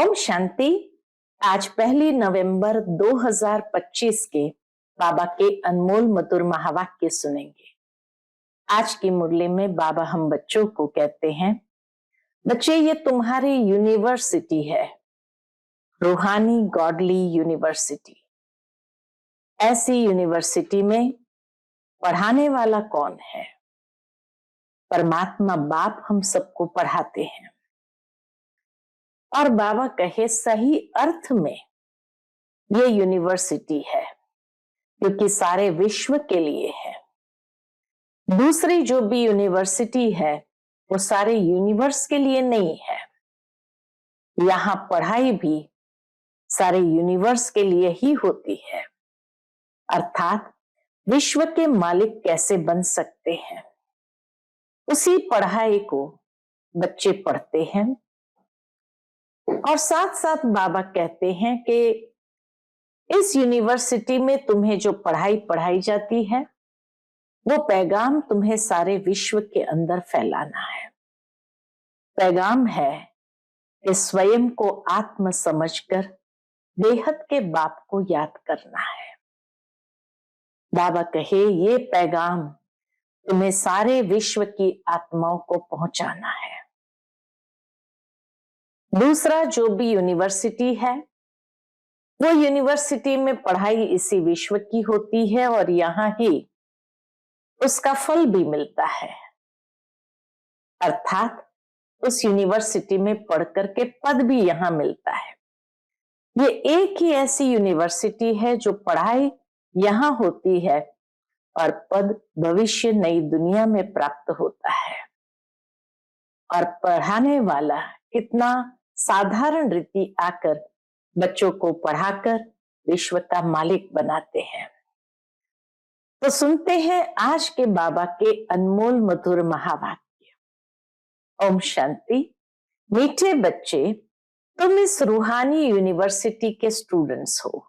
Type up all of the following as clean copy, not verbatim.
ओम शांति। आज 1 नवंबर 2025 के बाबा के अनमोल मधुर महावाक्य सुनेंगे। आज की मुरली में बाबा हम बच्चों को कहते हैं, बच्चे ये तुम्हारी यूनिवर्सिटी है, रूहानी गॉडली यूनिवर्सिटी। ऐसी यूनिवर्सिटी में पढ़ाने वाला कौन है? परमात्मा बाप हम सबको पढ़ाते हैं। और बाबा कहे सही अर्थ में ये यूनिवर्सिटी है, क्योंकि सारे विश्व के लिए है। दूसरी जो भी यूनिवर्सिटी है वो सारे यूनिवर्स के लिए नहीं है। यहाँ पढ़ाई भी सारे यूनिवर्स के लिए ही होती है। अर्थात विश्व के मालिक कैसे बन सकते हैं, उसी पढ़ाई को बच्चे पढ़ते हैं। और साथ साथ बाबा कहते हैं कि इस यूनिवर्सिटी में तुम्हें जो पढ़ाई पढ़ाई जाती है वो पैगाम तुम्हें सारे विश्व के अंदर फैलाना है। पैगाम है कि स्वयं को आत्म समझकर बेहद के बाप को याद करना है। बाबा कहे ये पैगाम तुम्हें सारे विश्व की आत्माओं को पहुंचाना है। दूसरा जो भी यूनिवर्सिटी है वो यूनिवर्सिटी में पढ़ाई इसी विश्व की होती है और यहाँ ही उसका फल भी मिलता है। अर्थात उस यूनिवर्सिटी में पढ़ करके पद भी यहाँ मिलता है। ये एक ही ऐसी यूनिवर्सिटी है जो पढ़ाई यहाँ होती है और पद भविष्य नई दुनिया में प्राप्त होता है। और पढ़ाने वाला कितना साधारण रीति आकर बच्चों को पढ़ाकर विश्व का मालिक बनाते हैं। तो सुनते हैं आज के बाबा के अनमोल मधुर महावाक्य। ओम शांति। मीठे बच्चे, तुम इस रूहानी यूनिवर्सिटी के स्टूडेंट्स हो।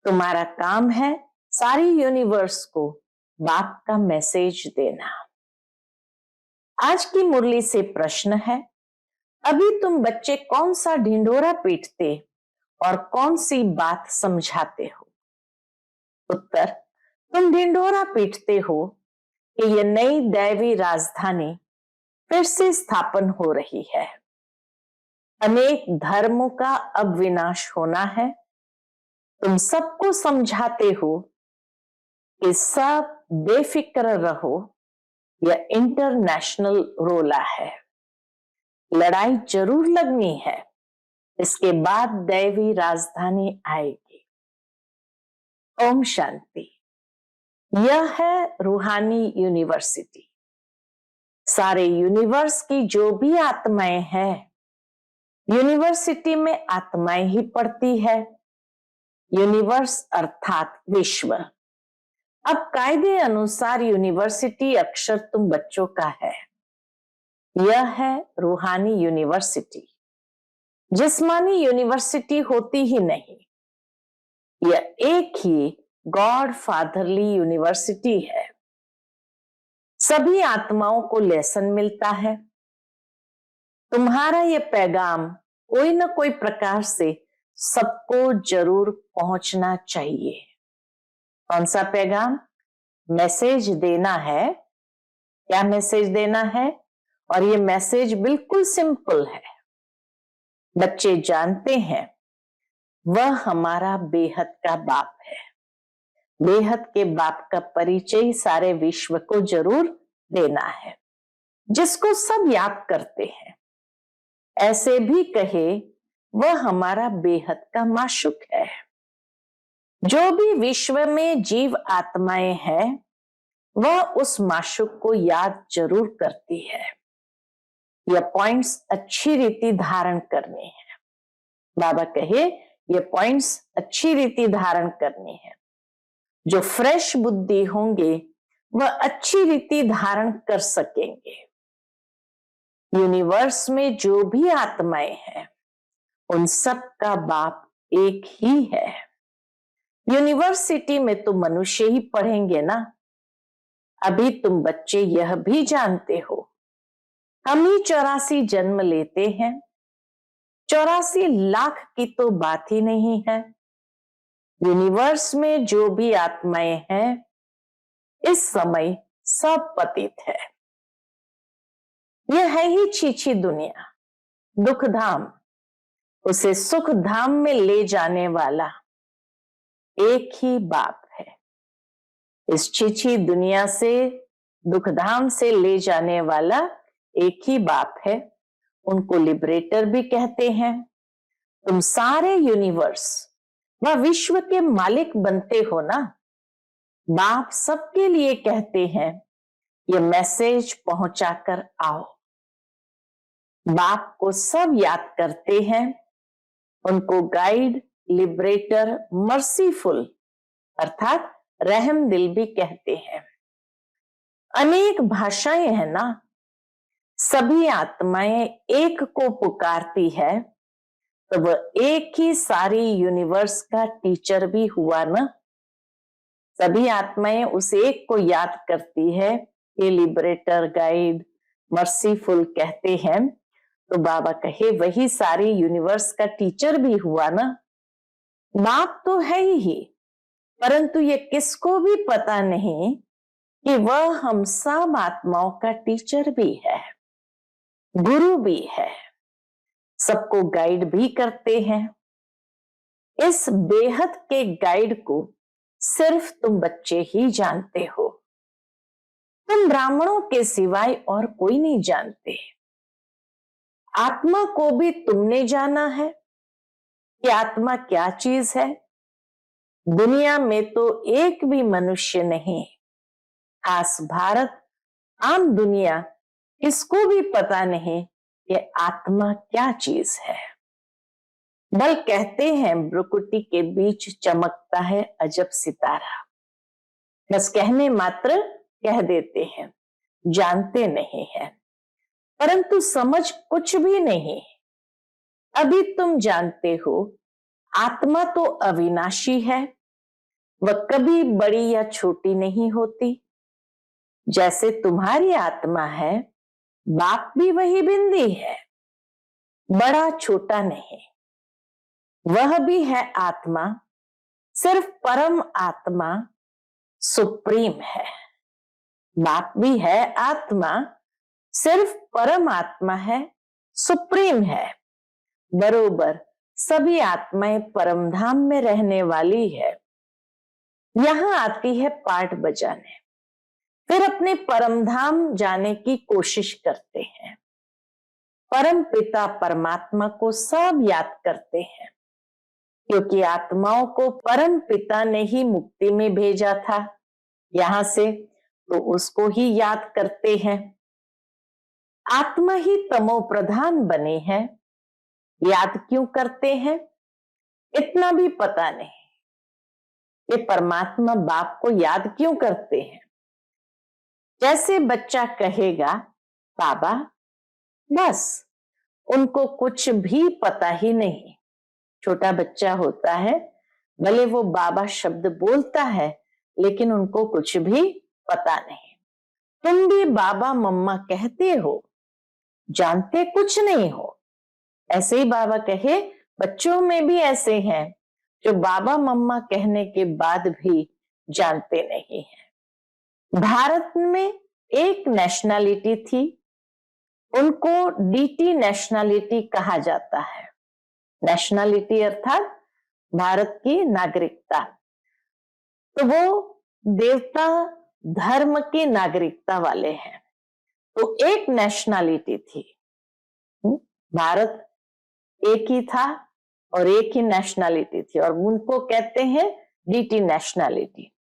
तुम्हारा काम है सारी यूनिवर्स को बाप का मैसेज देना। आज की मुरली से प्रश्न है, अभी तुम बच्चे कौन सा ढिंढोरा पीटते और कौन सी बात समझाते हो? उत्तर, तुम ढिंढोरा पीटते हो कि यह नई दैवी राजधानी फिर से स्थापन हो रही है। अनेक धर्मों का अब विनाश होना है। तुम सबको समझाते हो कि सब बेफिक्र रहो, यह इंटरनेशनल रोला है। लड़ाई जरूर लगनी है, इसके बाद दैवी राजधानी आएगी। ओम शांति। यह है रूहानी यूनिवर्सिटी। सारे यूनिवर्स की जो भी आत्माएं हैं, यूनिवर्सिटी में आत्माएं ही पढ़ती है। यूनिवर्स अर्थात विश्व। अब कायदे अनुसार यूनिवर्सिटी अक्षर तुम बच्चों का है। यह है रूहानी यूनिवर्सिटी। जिस्मानी यूनिवर्सिटी होती ही नहीं। यह एक ही गॉड फादरली यूनिवर्सिटी है। सभी आत्माओं को लेसन मिलता है। तुम्हारा यह पैगाम कोई ना कोई प्रकार से सबको जरूर पहुंचना चाहिए। कौन सा पैगाम? मैसेज देना है। क्या मैसेज देना है? और ये मैसेज बिल्कुल सिंपल है। बच्चे जानते हैं वह हमारा बेहद का बाप है। बेहद के बाप का परिचय सारे विश्व को जरूर देना है, जिसको सब याद करते हैं। ऐसे भी कहे वह हमारा बेहद का माशुक है। जो भी विश्व में जीव आत्माएं हैं वह उस माशुक को याद जरूर करती है। यह पॉइंट्स अच्छी रीति धारण करने हैं। बाबा कहे ये पॉइंट्स अच्छी रीति धारण करनी है। जो फ्रेश बुद्धि होंगे वह अच्छी रीति धारण कर सकेंगे। यूनिवर्स में जो भी आत्माएं हैं उन सब का बाप एक ही है। यूनिवर्सिटी में तो मनुष्य ही पढ़ेंगे ना। अभी तुम बच्चे यह भी जानते हो हम ही 84 जन्म लेते हैं। 84 लाख की तो बात ही नहीं है। यूनिवर्स में जो भी आत्माएं हैं इस समय सब पतित है। यह है ही छीछी दुनिया, दुख धाम। उसे सुख धाम में ले जाने वाला एक ही बाप है। इस छीछी दुनिया से दुख धाम से ले जाने वाला एक ही बाप है। उनको लिबरेटर भी कहते हैं। तुम सारे यूनिवर्स व विश्व के मालिक बनते हो ना। बाप सबके लिए कहते हैं ये मैसेज पहुंचाकर आओ। बाप को सब याद करते हैं। उनको गाइड, लिबरेटर, मर्सीफुल अर्थात रहम दिल भी कहते हैं। अनेक भाषाएं हैं ना। सभी आत्माएं एक को पुकारती है तो वह एक ही सारी यूनिवर्स का टीचर भी हुआ ना। सभी आत्माएं उस एक को याद करती है, ये लिबरेटर, गाइड, मर्सीफुल कहते हैं। तो बाबा कहे वही सारी यूनिवर्स का टीचर भी हुआ ना। बाप तो है ही, परंतु ये किसको भी पता नहीं कि वह हम सब आत्माओं का टीचर भी है, गुरु भी है, सबको गाइड भी करते हैं। इस बेहद के गाइड को सिर्फ तुम बच्चे ही जानते हो। तुम ब्राह्मणों के सिवाय और कोई नहीं जानते। आत्मा को भी तुमने जाना है कि आत्मा क्या चीज है। दुनिया में तो एक भी मनुष्य नहीं, खास भारत, आम दुनिया, इसको भी पता नहीं कि आत्मा क्या चीज है। बल कहते हैं भ्रुकुटी के बीच चमकता है अजब सितारा। बस कहने मात्र कह देते हैं, जानते नहीं हैं, परंतु समझ कुछ भी नहीं। अभी तुम जानते हो आत्मा तो अविनाशी है, वह कभी बड़ी या छोटी नहीं होती। जैसे तुम्हारी आत्मा है, बाप भी वही बिंदी है, बड़ा छोटा नहीं। वह भी है आत्मा, सिर्फ परम आत्मा सुप्रीम है। बाप भी है आत्मा, सिर्फ परम आत्मा है, सुप्रीम है। बरोबर सभी आत्माएं परम धाम में रहने वाली है। यहां आती है पाठ बजाने, फिर अपने परम धाम जाने की कोशिश करते हैं। परम पिता परमात्मा को सब याद करते हैं, क्योंकि आत्माओं को परम पिता ने ही मुक्ति में भेजा था यहां से, तो उसको ही याद करते हैं। आत्मा ही तमो प्रधान बने हैं, याद क्यों करते हैं इतना भी पता नहीं। ये परमात्मा बाप को याद क्यों करते हैं। जैसे बच्चा कहेगा बाबा, बस उनको कुछ भी पता ही नहीं। छोटा बच्चा होता है, भले वो बाबा शब्द बोलता है, लेकिन उनको कुछ भी पता नहीं। तुम भी बाबा मम्मा कहते हो, जानते कुछ नहीं हो। ऐसे ही बाबा कहे बच्चों में भी ऐसे हैं जो बाबा मम्मा कहने के बाद भी जानते नहीं हैं। भारत में एक नेशनलिटी थी, उनको डीटी नेशनलिटी कहा जाता है। नेशनलिटी अर्थात भारत की नागरिकता। तो वो देवता धर्म की नागरिकता वाले हैं। तो एक नेशनलिटी थी, भारत एक ही था और एक ही नेशनलिटी थी, और उनको कहते हैं डीटी नेशनलिटी।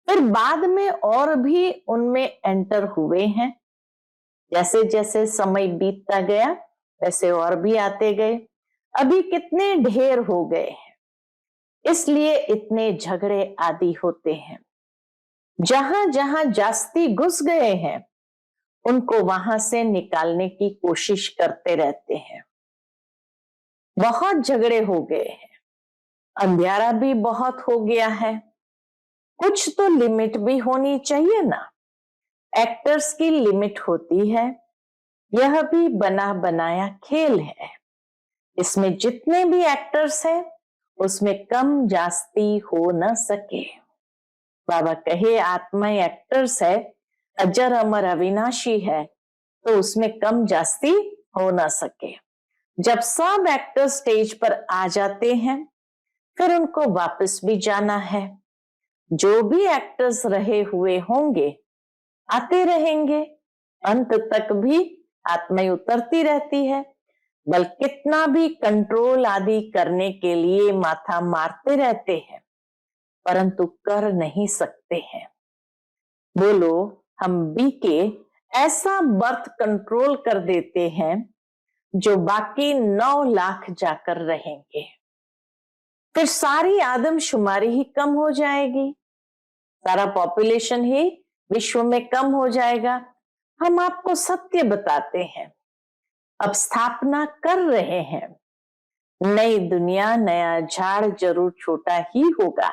फिर बाद में और भी उनमें एंटर हुए हैं। जैसे जैसे समय बीतता गया वैसे और भी आते गए। अभी कितने ढेर हो गए हैं, इसलिए इतने झगड़े आदि होते हैं। जहां जहां जास्ती घुस गए हैं उनको वहां से निकालने की कोशिश करते रहते हैं। बहुत झगड़े हो गए हैं, अंधियारा भी बहुत हो गया है। कुछ तो लिमिट भी होनी चाहिए ना। एक्टर्स की लिमिट होती है, यह भी बना बनाया खेल है। इसमें जितने भी एक्टर्स हैं उसमें कम जास्ती हो न सके। बाबा कहे आत्मा एक्टर्स है, अजर अमर अविनाशी है, तो उसमें कम जास्ती हो न सके। जब सब एक्टर स्टेज पर आ जाते हैं फिर उनको वापस भी जाना है। जो भी एक्टर्स रहे हुए होंगे आते रहेंगे, अंत तक भी आत्मा उतरती रहती है। बल कितना भी कंट्रोल आदि करने के लिए माथा मारते रहते हैं परंतु कर नहीं सकते हैं। बोलो हम बी के ऐसा बर्थ कंट्रोल कर देते हैं जो बाकी 9 लाख जाकर रहेंगे, फिर सारी आदमशुमारी ही कम हो जाएगी, सारा पॉपुलेशन ही विश्व में कम हो जाएगा। हम आपको सत्य बताते हैं, अब स्थापना कर रहे हैं। नई दुनिया नया झाड़ जरूर छोटा ही होगा।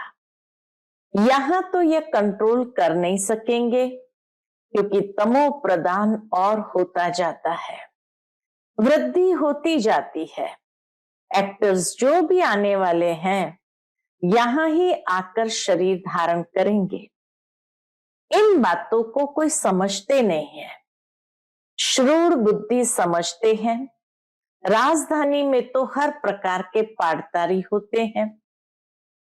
यहां तो ये कंट्रोल कर नहीं सकेंगे क्योंकि तमो प्रधान और होता जाता है, वृद्धि होती जाती है। एक्टर्स जो भी आने वाले हैं यहां ही आकर शरीर धारण करेंगे। इन बातों को कोई समझते नहीं है, श्रूर बुद्धि समझते हैं। राजधानी में तो हर प्रकार के पाड़तारी होते हैं।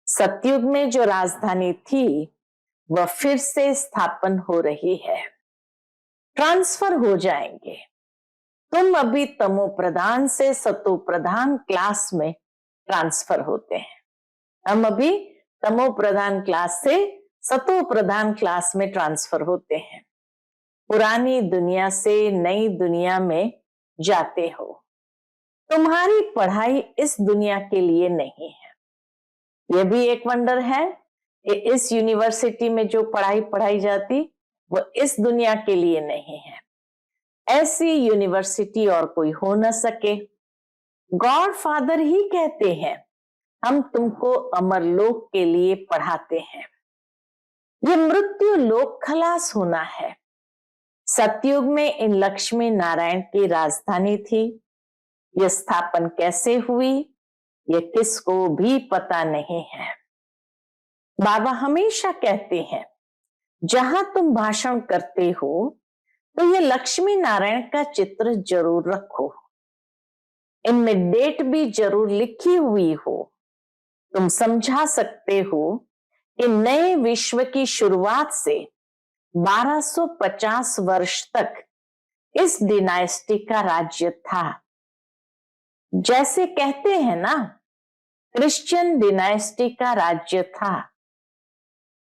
सतयुग में जो राजधानी थी वह फिर से स्थापन हो रही है, ट्रांसफर हो जाएंगे। तुम अभी तमो प्रधान से सतो प्रधान क्लास में ट्रांसफर होते हैं। हम अभी तमो प्रधान क्लास से सतो प्रधान क्लास में ट्रांसफर होते हैं। पुरानी दुनिया से नई दुनिया में जाते हो। तुम्हारी पढ़ाई इस दुनिया के लिए नहीं है। यह भी एक वंडर है कि इस यूनिवर्सिटी में जो पढ़ाई पढ़ाई जाती वो इस दुनिया के लिए नहीं है। ऐसी यूनिवर्सिटी और कोई हो न सके। गॉड फादर ही कहते हैं हम तुमको अमरलोक के लिए पढ़ाते हैं। ये मृत्यु लोक खलास होना है। सतयुग में इन लक्ष्मी नारायण की राजधानी थी। यह स्थापन कैसे हुई ये किसको भी पता नहीं है। बाबा हमेशा कहते हैं जहां तुम भाषण करते हो तो ये लक्ष्मी नारायण का चित्र जरूर रखो, इनमें डेट भी जरूर लिखी हुई हो। तुम समझा सकते हो कि नए विश्व की शुरुआत से 1250 वर्ष तक इस डिनाइस्टी का राज्य था। जैसे कहते हैं ना क्रिश्चियन डिनाइस्टी का राज्य था।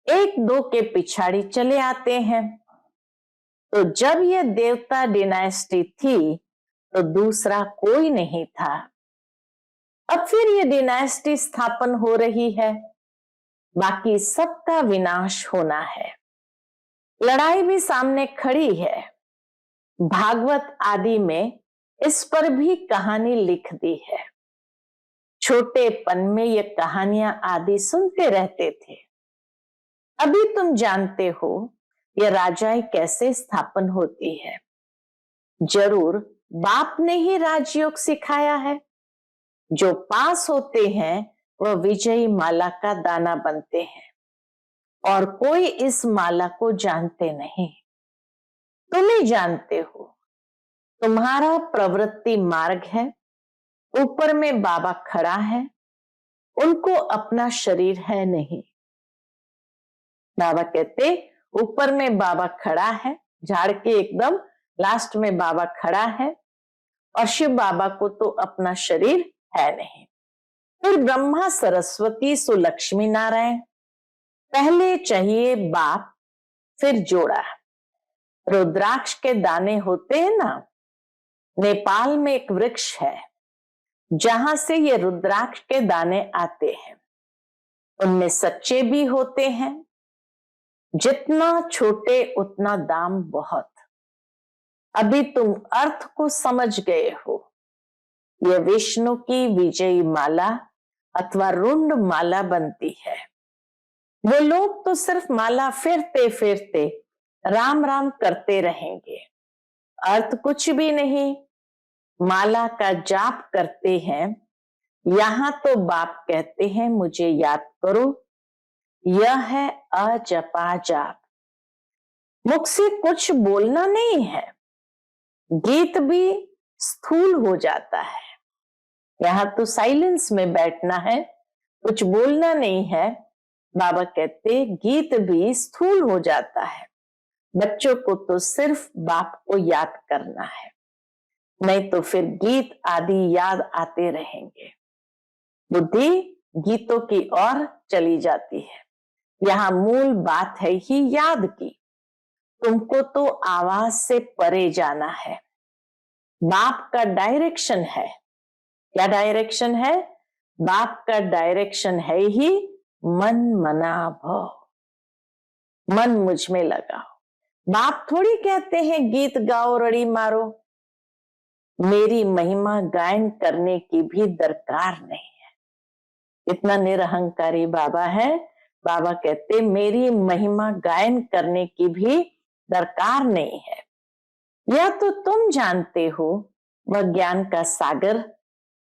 एक दो के पिछाड़ी चले आते हैं। तो जब यह देवता डिनाइस्टी थी तो दूसरा कोई नहीं था। अब फिर यह डिनाइस्टी स्थापन हो रही है। बाकी सबका विनाश होना है। लड़ाई भी सामने खड़ी है। भागवत आदि में इस पर भी कहानी लिख दी है। छोटेपन में ये कहानियां आदि सुनते रहते थे। अभी तुम जानते हो यह राजाई कैसे स्थापन होती है। जरूर बाप ने ही राजयोग सिखाया है। जो पास होते हैं वह विजयी माला का दाना बनते हैं और कोई इस माला को जानते नहीं। तुम ही जानते हो। तुम्हारा प्रवृत्ति मार्ग है। ऊपर में बाबा खड़ा है, उनको अपना शरीर है नहीं। बाबा कहते ऊपर में बाबा खड़ा है, झाड़ के एकदम लास्ट में बाबा खड़ा है और शिव बाबा को तो अपना शरीर है नहीं। फिर ब्रह्मा सरस्वती सो लक्ष्मी नारायण। पहले चाहिए बाप फिर जोड़ा। रुद्राक्ष के दाने होते हैं ना, नेपाल में एक वृक्ष है जहां से ये रुद्राक्ष के दाने आते हैं। उनमें सच्चे भी होते हैं। जितना छोटे उतना दाम बहुत। अभी तुम अर्थ को समझ गए हो। यह विष्णु की विजयी माला अथवा रुंड माला बनती है। वो लोग तो सिर्फ माला फिरते फिरते राम राम करते रहेंगे, अर्थ कुछ भी नहीं। माला का जाप करते हैं, यहाँ तो बाप कहते हैं मुझे याद करो, यह है अजपा जाप। मुख से कुछ बोलना नहीं है, गीत भी स्थूल हो जाता है। यहाँ तो साइलेंस में बैठना है, कुछ बोलना नहीं है। बाबा कहते गीत भी स्थूल हो जाता है। बच्चों को तो सिर्फ बाप को याद करना है, नहीं तो फिर गीत आदि याद आते रहेंगे। बुद्धि गीतों की ओर चली जाती है। यहाँ मूल बात है ही याद की। तुमको तो आवाज से परे जाना है। बाप का डायरेक्शन है। क्या डायरेक्शन है? बाप का डायरेक्शन है ही मन मना भव। मन मुझ में लगाओ। बाप थोड़ी कहते हैं गीत गाओ रड़ी मारो। मेरी महिमा गायन करने की भी दरकार नहीं है। इतना निरहंकारी बाबा है। बाबा कहते मेरी महिमा गायन करने की भी दरकार नहीं है। यह तो तुम जानते हो, वह ज्ञान का सागर,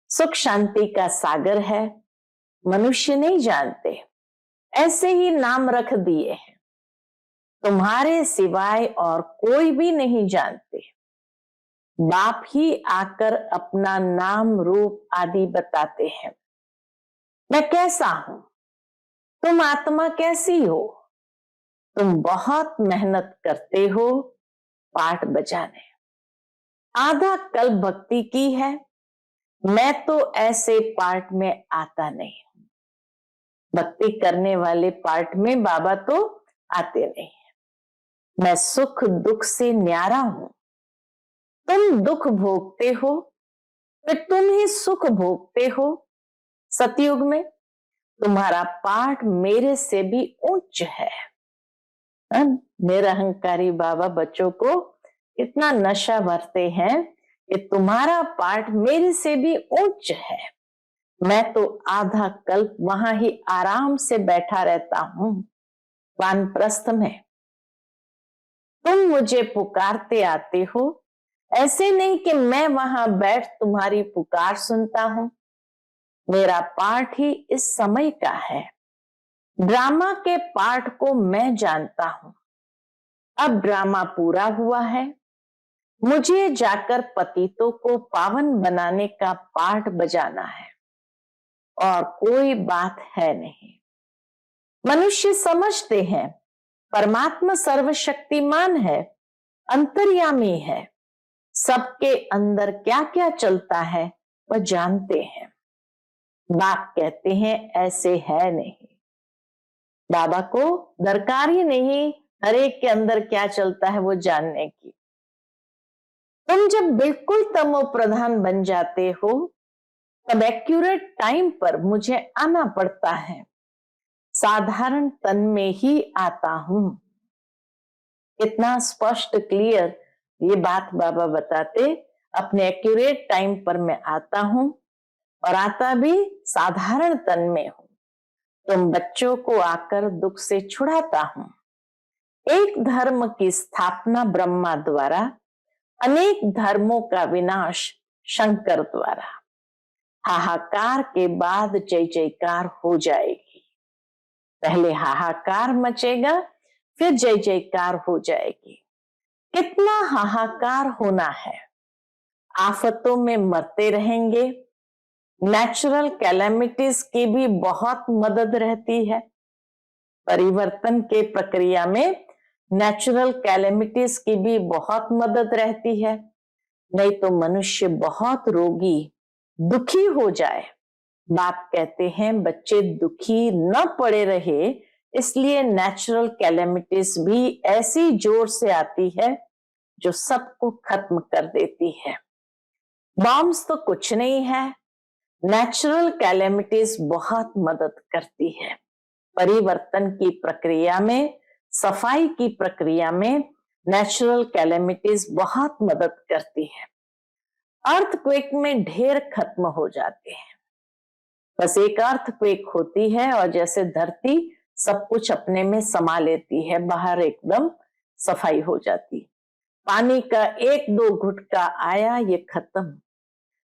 सुख शांति का सागर है। मनुष्य नहीं जानते, ऐसे ही नाम रख दिए हैं। तुम्हारे सिवाय और कोई भी नहीं जानते। बाप ही आकर अपना नाम रूप आदि बताते हैं। मैं कैसा हूं, तुम आत्मा कैसी हो। तुम बहुत मेहनत करते हो पाठ बजाने, आधा कल्प भक्ति की है। मैं तो ऐसे पार्ट में आता नहीं हूं। भक्ति करने वाले पार्ट में बाबा तो आते नहीं है। मैं सुख दुख से न्यारा हूं। तुम दुख भोगते हो, फिर तुम ही सुख भोगते हो। सतयुग में तुम्हारा पाठ मेरे से भी उच्च है। निरहंकारी बाबा बच्चों को इतना नशा भरते हैं कि तुम्हारा पाठ मेरे से भी उच्च है। मैं तो आधा कल्प वहां ही आराम से बैठा रहता हूं, वानप्रस्थ में। तुम मुझे पुकारते आते हो, ऐसे नहीं कि मैं वहां बैठ तुम्हारी पुकार सुनता हूं। मेरा पाठ ही इस समय का है। ड्रामा के पाठ को मैं जानता हूं। अब ड्रामा पूरा हुआ है। मुझे जाकर पतितों को पावन बनाने का पाठ बजाना है, और कोई बात है नहीं। मनुष्य समझते हैं परमात्मा सर्वशक्तिमान है, अंतर्यामी है, सबके अंदर क्या क्या चलता है वह जानते हैं। बाप कहते हैं ऐसे है नहीं। बाबा को दरकार ही नहीं हर एक के अंदर क्या चलता है वो जानने की। तुम जब बिल्कुल तमो प्रधान बन जाते हो, तब एक्यूरेट टाइम पर मुझे आना पड़ता है। साधारण तन में ही आता हूं। इतना स्पष्ट क्लियर ये बात बाबा बताते। अपने एक्यूरेट टाइम पर मैं आता हूं, और आता भी साधारण तन में हूं। तुम बच्चों को आकर दुख से छुड़ाता हूं। एक धर्म की स्थापना ब्रह्मा द्वारा, अनेक धर्मों का विनाश शंकर द्वारा। हाहाकार के बाद जय जयकार हो जाएगी। पहले हाहाकार मचेगा, फिर जय जयकार हो जाएगी। कितना हाहाकार होना है। आफतों में मरते रहेंगे। नेचुरल कैलेमिटीज की भी बहुत मदद रहती है। परिवर्तन के प्रक्रिया में नेचुरल कैलेमिटीज की भी बहुत मदद रहती है। नहीं तो मनुष्य बहुत रोगी, दुखी हो जाए। बाप कहते हैं बच्चे दुखी न पड़े रहे, इसलिए नेचुरल कैलेमिटीज भी ऐसी जोर से आती है जो सबको खत्म कर देती है। बॉम्ब्स तो कुछ नहीं है, नेचुरल कैलेमिटीज बहुत मदद करती है। परिवर्तन की प्रक्रिया में, सफाई की प्रक्रिया में नेचुरल कैलेमिटीज बहुत मदद करती है। अर्थक्वेक में ढेर खत्म हो जाते हैं। बस एक अर्थक्वेक होती है और जैसे धरती सब कुछ अपने में समा लेती है, बाहर एकदम सफाई हो जाती। पानी का एक दो घुटका आया, ये खत्म।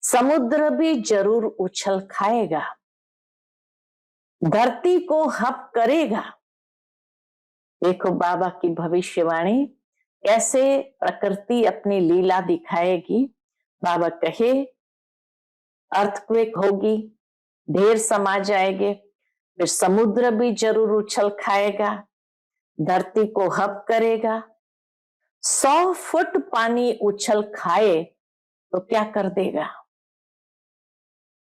समुद्र भी जरूर उछल खाएगा, धरती को हप करेगा। देखो बाबा की भविष्यवाणी कैसे प्रकृति अपनी लीला दिखाएगी। बाबा कहे अर्थक्वेक होगी, ढेर समा जाएंगे, फिर समुद्र भी जरूर उछल खाएगा, धरती को हप करेगा। 100 फुट पानी उछल खाए तो क्या कर देगा।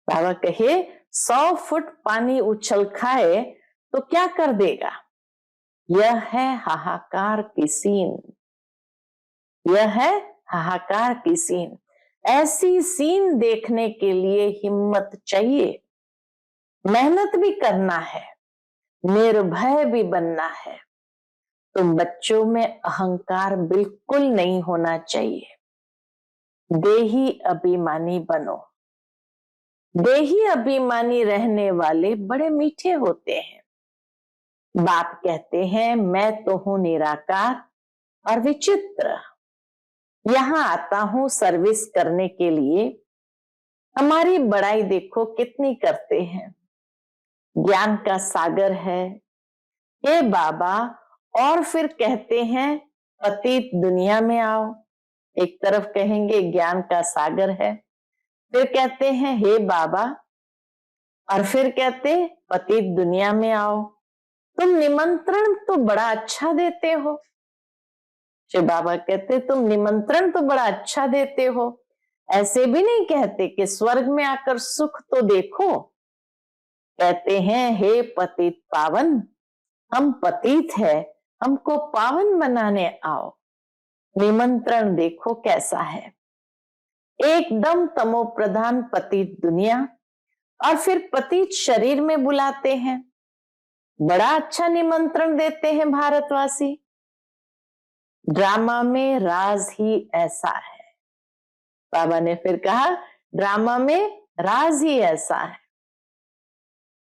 बाबा कहे 100 फुट पानी उछल खाए तो क्या कर देगा। यह है हाहाकार की सीन, यह है हाहाकार की सीन। ऐसी सीन देखने के लिए हिम्मत चाहिए, मेहनत भी करना है, निर्भय भी बनना है। तुम बच्चों में अहंकार बिल्कुल नहीं होना चाहिए। देही अभिमानी बनो। देही अभिमानी रहने वाले बड़े मीठे होते हैं। बाप कहते हैं मैं तो हूं निराकार और विचित्र, यहां आता हूं सर्विस करने के लिए। हमारी बड़ाई देखो कितनी करते हैं, ज्ञान का सागर है हे बाबा। और फिर कहते हैं पतित दुनिया में आओ। एक तरफ कहेंगे ज्ञान का सागर है, फिर कहते हैं हे बाबा, और फिर कहते पतित दुनिया में आओ। तुम निमंत्रण तो बड़ा अच्छा देते हो। शिव बाबा कहते तुम निमंत्रण तो बड़ा अच्छा देते हो, ऐसे भी नहीं कहते कि स्वर्ग में आकर सुख तो देखो। कहते हैं हे पतित पावन, हम पतित है, हमको पावन बनाने आओ। निमंत्रण देखो कैसा है, एकदम तमो प्रधान पतित दुनिया, और फिर पतित शरीर में बुलाते हैं। बड़ा अच्छा निमंत्रण देते हैं भारतवासी। ड्रामा में राज ही ऐसा है। बाबा ने फिर कहा ड्रामा में राज ही ऐसा है।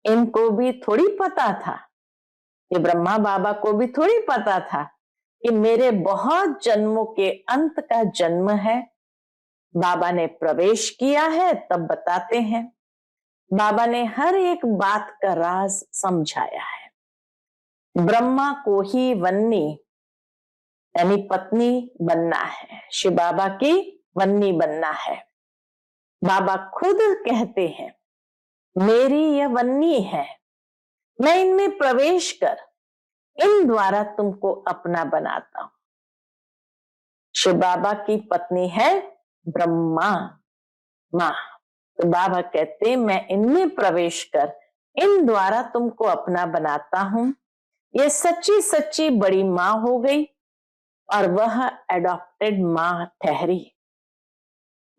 इनको भी थोड़ी पता था, ये ब्रह्मा बाबा को भी थोड़ी पता था कि मेरे बहुत जन्मों के अंत का जन्म है। बाबा ने प्रवेश किया है तब बताते हैं। बाबा ने हर एक बात का राज समझाया है। ब्रह्मा को ही वन्नी यानी पत्नी बनना है, शिव बाबा की वन्नी बनना है। बाबा खुद कहते हैं मेरी यह वन्नी है, मैं इनमें प्रवेश कर इन द्वारा तुमको अपना बनाता हूं। शिव बाबा की पत्नी है ब्रह्मा मां, तो बाबा कहते मैं इनमें प्रवेश कर इन द्वारा तुमको अपना बनाता हूं। ये सच्ची सच्ची बड़ी मां हो गई और वह एडॉप्टेड मां ठहरी।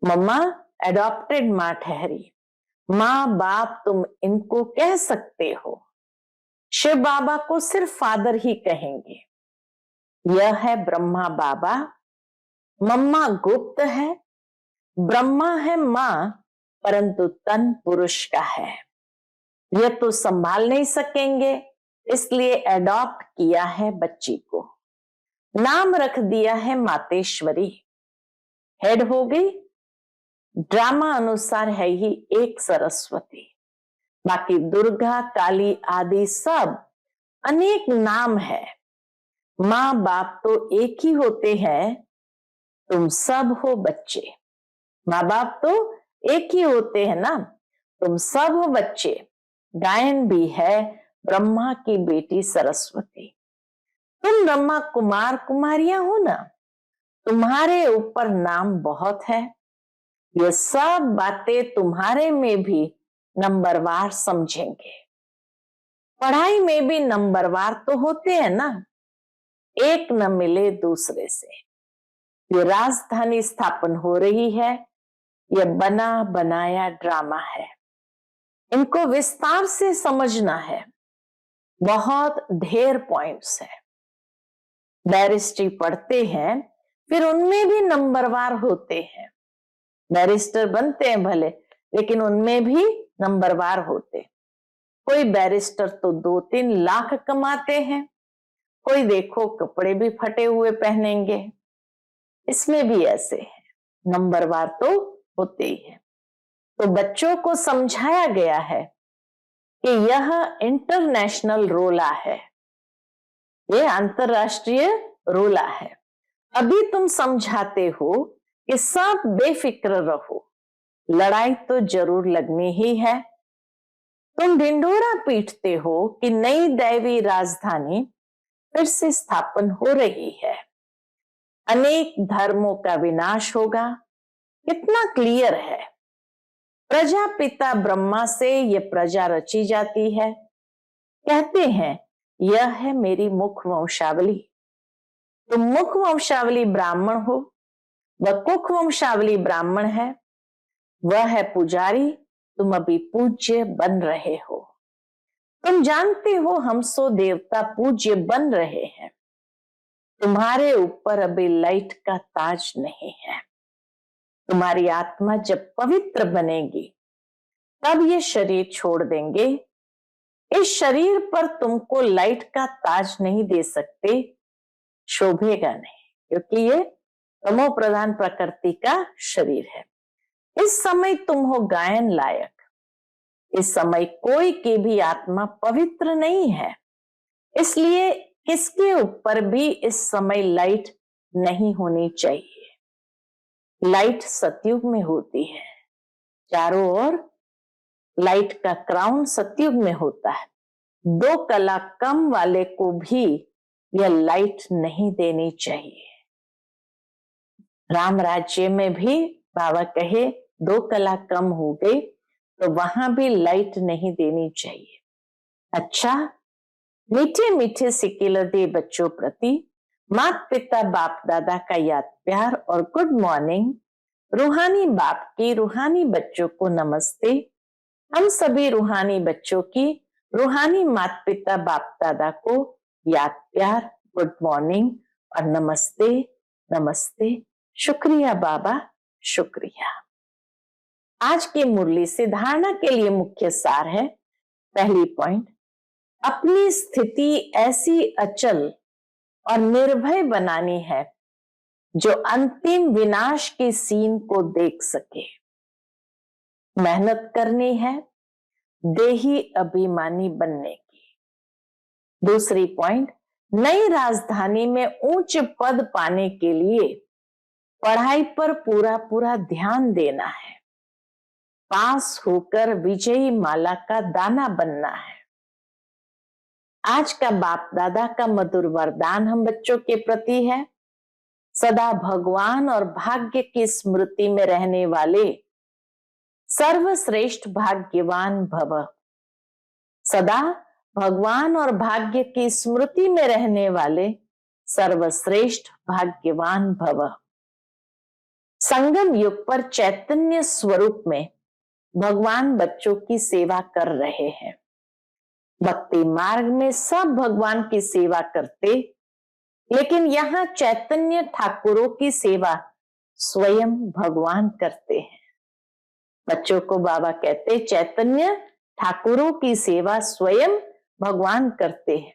मम्मा एडॉप्टेड मां ठहरी। मां बाप तुम इनको कह सकते हो, शिव बाबा को सिर्फ फादर ही कहेंगे। यह है ब्रह्मा बाबा, मम्मा गुप्त है, ब्रह्मा है मां परंतु तन पुरुष का है। यह तो संभाल नहीं सकेंगे, इसलिए एडॉप्ट किया है बच्ची को। नाम रख दिया है मातेश्वरी। हेड हो गई, ड्रामा अनुसार है ही एक सरस्वती, बाकी दुर्गा काली आदि सब अनेक नाम है। मां बाप तो एक ही होते हैं, तुम सब हो बच्चे। माँ बाप तो एक ही होते हैं ना, तुम सब हो बच्चे। गायन भी है ब्रह्मा की बेटी सरस्वती। तुम ब्रह्मा कुमार कुमारियां हो ना, तुम्हारे ऊपर नाम बहुत है। ये सब बातें तुम्हारे में भी नंबरवार समझेंगे। पढ़ाई में भी नंबरवार तो होते हैं ना, एक न मिले दूसरे से। ये राजधानी स्थापन हो रही है, यह बना बनाया ड्रामा है। इनको विस्तार से समझना है, बहुत ढेर पॉइंट्स है। बैरिस्ट्री पढ़ते हैं, फिर उनमें भी नंबरवार होते हैं। बैरिस्टर बनते हैं भले, लेकिन उनमें भी नंबरवार होते। कोई बैरिस्टर तो 2-3 लाख कमाते हैं, कोई देखो कपड़े भी फटे हुए पहनेंगे। इसमें भी ऐसे है, नंबरवार तो होते ही है। तो बच्चों को समझाया गया है कि यह इंटरनेशनल रोला है, ये अंतरराष्ट्रीय रोला है। अभी तुम समझाते हो कि सब बेफिक्र रहो, लड़ाई तो जरूर लगनी ही है। तुम ढिंढोरा पीटते हो कि नई दैवी राजधानी फिर से स्थापन हो रही है, अनेक धर्मों का विनाश होगा। कितना क्लियर है। प्रजापिता ब्रह्मा से ये प्रजा रची जाती है। कहते हैं यह है मेरी मुख वंशावली। तुम मुख वंशावली ब्राह्मण हो, वह कुख वंशावली ब्राह्मण है, वह है पुजारी, तुम अभी पूज्य बन रहे हो। तुम जानते हो हम सो देवता पूज्य बन रहे हैं, तुम्हारे ऊपर अभी लाइट का ताज नहीं है। तुम्हारी आत्मा जब पवित्र बनेगी तब ये शरीर छोड़ देंगे। इस शरीर पर तुमको लाइट का ताज नहीं दे सकते, शोभेगा नहीं, क्योंकि ये तमो प्रधान प्रकृति का शरीर है। इस समय तुम हो गायन लायक। इस समय कोई की भी आत्मा पवित्र नहीं है, इसलिए किसके ऊपर भी इस समय लाइट नहीं होनी चाहिए। लाइट सतयुग में होती है, चारों ओर लाइट का क्राउन सतयुग में होता है। 2 कला कम वाले को भी यह लाइट नहीं देनी चाहिए। राम राज्य में भी बाबा कहे 2 कला कम हो गई तो वहां भी लाइट नहीं देनी चाहिए। अच्छा, मीठे मीठे सिक्के दे बच्चों प्रति माता पिता बाप दादा का याद प्यार और गुड मॉर्निंग। रूहानी बाप की रूहानी बच्चों को नमस्ते। हम सभी रूहानी बच्चों की रूहानी माता पिता बाप दादा को याद प्यार, गुड मॉर्निंग और नमस्ते नमस्ते। शुक्रिया बाबा, शुक्रिया। आज की मुरली से धारणा के लिए मुख्य सार है। पहली पॉइंट, अपनी स्थिति ऐसी अचल और निर्भय बनानी है जो अंतिम विनाश की सीन को देख सके। मेहनत करनी है देही अभिमानी बनने की। दूसरी पॉइंट, नई राजधानी में उच्च पद पाने के लिए पढ़ाई पर पूरा पूरा ध्यान देना है। पास होकर विजयी माला का दाना बनना है। आज का बाप दादा का मधुर वरदान हम बच्चों के प्रति है, सदा भगवान और भाग्य की स्मृति में रहने वाले सर्वश्रेष्ठ भाग्यवान भव। सदा भगवान और भाग्य की स्मृति में रहने वाले सर्वश्रेष्ठ भाग्यवान भव। संगम युग पर चैतन्य स्वरूप में भगवान बच्चों की सेवा कर रहे हैं। भक्ति मार्ग में सब भगवान की सेवा करते, लेकिन यहाँ चैतन्य ठाकुरों की सेवा स्वयं भगवान करते हैं। बच्चों को बाबा कहते चैतन्य ठाकुरों की सेवा स्वयं भगवान करते हैं।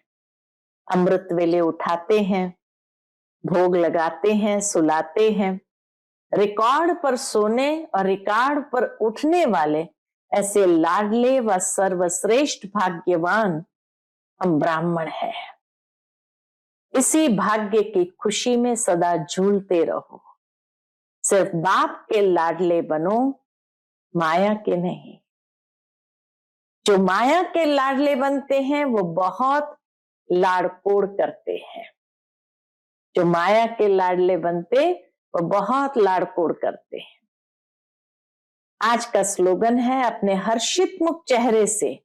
अमृत वेले उठाते हैं, भोग लगाते हैं, सुलाते हैं। रिकॉर्ड पर सोने और रिकॉर्ड पर उठने वाले ऐसे लाडले व सर्वश्रेष्ठ भाग्यवान हम ब्राह्मण हैं। इसी भाग्य की खुशी में सदा झूलते रहो। सिर्फ बाप के लाडले बनो, माया के नहीं। जो माया के लाडले बनते हैं वो बहुत लाड़कोड़ करते हैं। जो माया के लाडले बनते वो बहुत लाड़कोड़ करते हैं। आज का स्लोगन है, अपने हर्षित मुख चेहरे से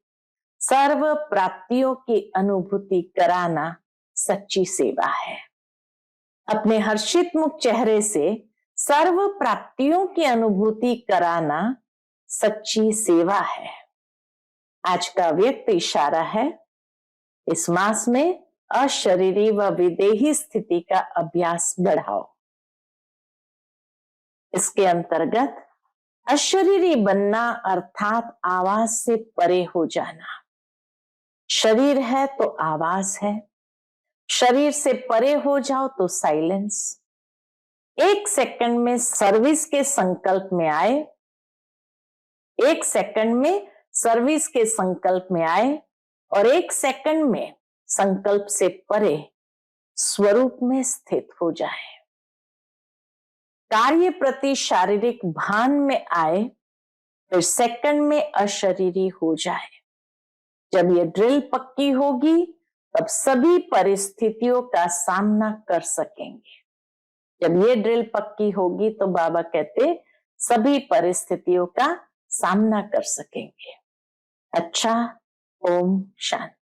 सर्व प्राप्तियों की अनुभूति कराना सच्ची सेवा है। अपने हर्षित मुख चेहरे से सर्व प्राप्तियों की अनुभूति कराना सच्ची सेवा है। आज का व्यक्त इशारा है, इस मास में अशरीरी व विदेही स्थिति का अभ्यास बढ़ाओ। इसके अंतर्गत अशरीरी बनना अर्थात आवाज से परे हो जाना। शरीर है तो आवाज है, शरीर से परे हो जाओ तो साइलेंस। 1 सेकंड में सर्विस के संकल्प में आए, 1 सेकंड में सर्विस के संकल्प में आए और 1 सेकंड में संकल्प से परे स्वरूप में स्थित हो जाए। कार्य प्रति शारीरिक भान में आए, फिर सेकंड में अशरीरी हो जाए। जब ये ड्रिल पक्की होगी तब सभी परिस्थितियों का सामना कर सकेंगे। जब ये ड्रिल पक्की होगी तो बाबा कहते सभी परिस्थितियों का सामना कर सकेंगे। अच्छा, ओम शांति।